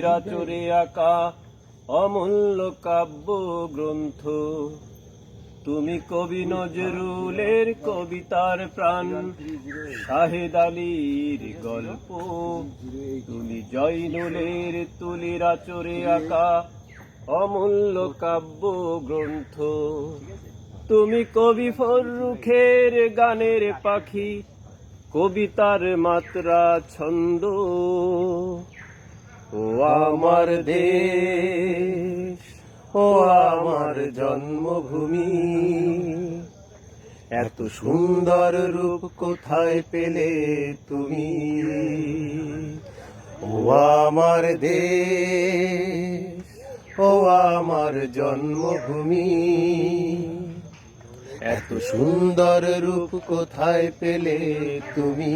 রাচরে আঁকা অমূল্য কাব্য গ্রন্থ। তুমি কবি নজরুলের কবিতার প্রাণ, শাহেদ আলীর গল্প, তুমি জয়নুলের তুলির আচরে আঁকা অমূল্য কাব্য গ্রন্থ। তুমি কবি ফররুখের গানের পাখি, কবিতার মাত্রা ছন্দ। ও আমার দেশ, ও আমার জন্মভূমি, এত সুন্দর রূপ কোথায় পেলে তুমি? ও আমার দেশ, ও আমার জন্মভূমি, এত সুন্দর রূপ কোথায় পেলে তুমি?